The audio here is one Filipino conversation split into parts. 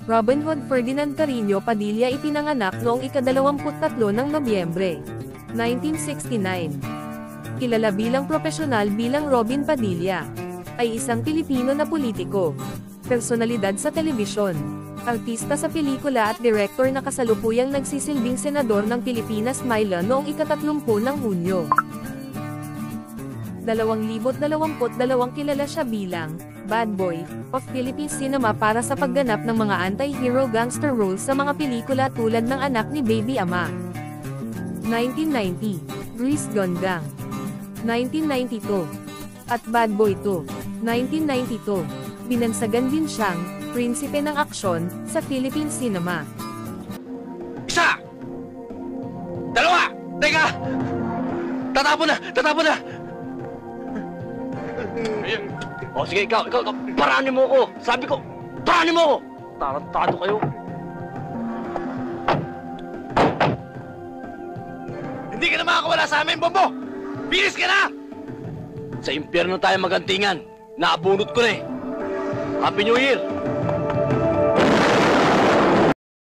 Robin Hood Ferdinand Carino Padilla ipinanganak noong ika-23 ng Nobyembre, 1969. Kilala bilang profesional bilang Robin Padilla, ay isang Pilipino na politiko, personalidad sa telebisyon, artista sa pelikula at direktor na kasalukuyang nagsisilbing senador ng Pilipinas Mayla noong ika-30 ng Hunyo. 2022 kilala siya bilang Bad Boy of Philippine Cinema para sa pagganap ng mga anti-hero gangster roles sa mga pelikula tulad ng Anak ni Baby Ama, 1990, Grease Gundam, 1992, at Bad Boy 2, 1992. Binansagan din siyang prinsipe ng aksyon sa Philippine Cinema. Isa! Dalawa! Teka! Tatapon na! Tatapon na! O sige, ikaw, paranin mo ako! Sabi ko, paranin mo ako! Tarantado kayo! Hindi ka na makakawala sa amin, Bombo! Bilis ka na! Sa impyerno tayo magantingan. Naabunot ko na eh. Happy New Year!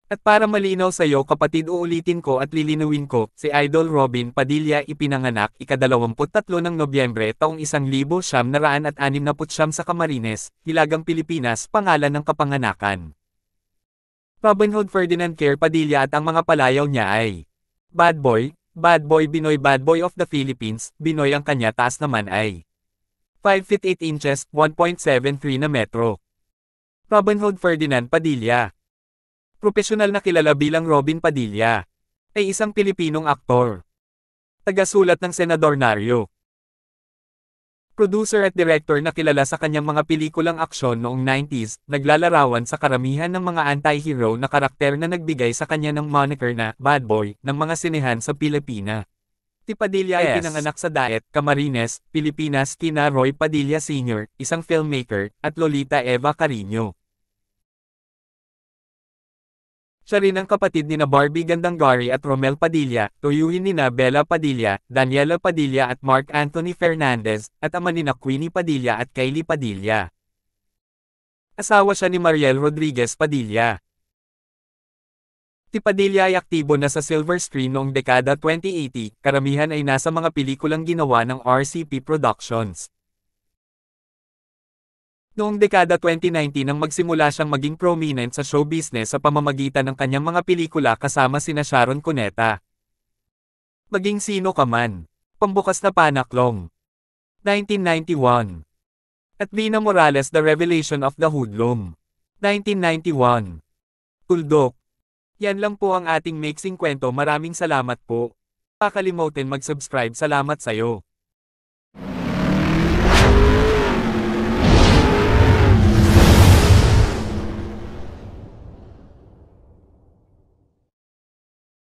At para malinaw sa iyo kapatid uulitin ko at lilinawin ko, si Idol Robin Padilla ipinanganak ika-23 ng Nobyembre taong 1969 sa Camarines, Hilagang Pilipinas, pangalan ng kapanganakan. Robin Hood Ferdinand Care Padilla at ang mga palayaw niya ay Bad Boy, Binoy Bad Boy of the Philippines, Binoy ang kanya taas naman ay 5 feet 8 inches, 1.73 na metro. Robin Hood Ferdinand Padilla, profesional na kilala bilang Robin Padilla, ay isang Pilipinong aktor, tagasulat ng Senador Nario, producer at director na kilala sa kanyang mga pelikulang aksyon noong 90s, naglalarawan sa karamihan ng mga anti-hero na karakter na nagbigay sa kanya ng moniker na Bad Boy ng mga sinehan sa Pilipinas. Si Padilla ay pinanganak sa Daet, Camarines, Pilipinas kina Roy Padilla Sr., isang filmmaker, at Lolita Eva Carino. Siya rin ang kapatid nina Barbie Gandangari at Romel Padilla, tuyuhin nina Bella Padilla, Daniela Padilla at Mark Anthony Fernandez, at ama nina Queenie Padilla at Kylie Padilla. Asawa siya ni Mariel Rodriguez Padilla. Si Padilla ay aktibo na sa silver screen noong dekada 2080, karamihan ay nasa mga pelikulang ginawa ng RCP Productions. Noong dekada 2019 nang magsimula siyang maging prominent sa show business sa pamamagitan ng kanyang mga pelikula kasama sina Sharon Cuneta, Maging Sino Ka Man, Pambukas na Panaklong, 1991, at Lina Morales The Revelation of the Hoodlum, 1991. Tuldok. Yan lang po ang ating mixing kwento. Maraming salamat po. Pakalimutin mag-subscribe. Salamat sayo.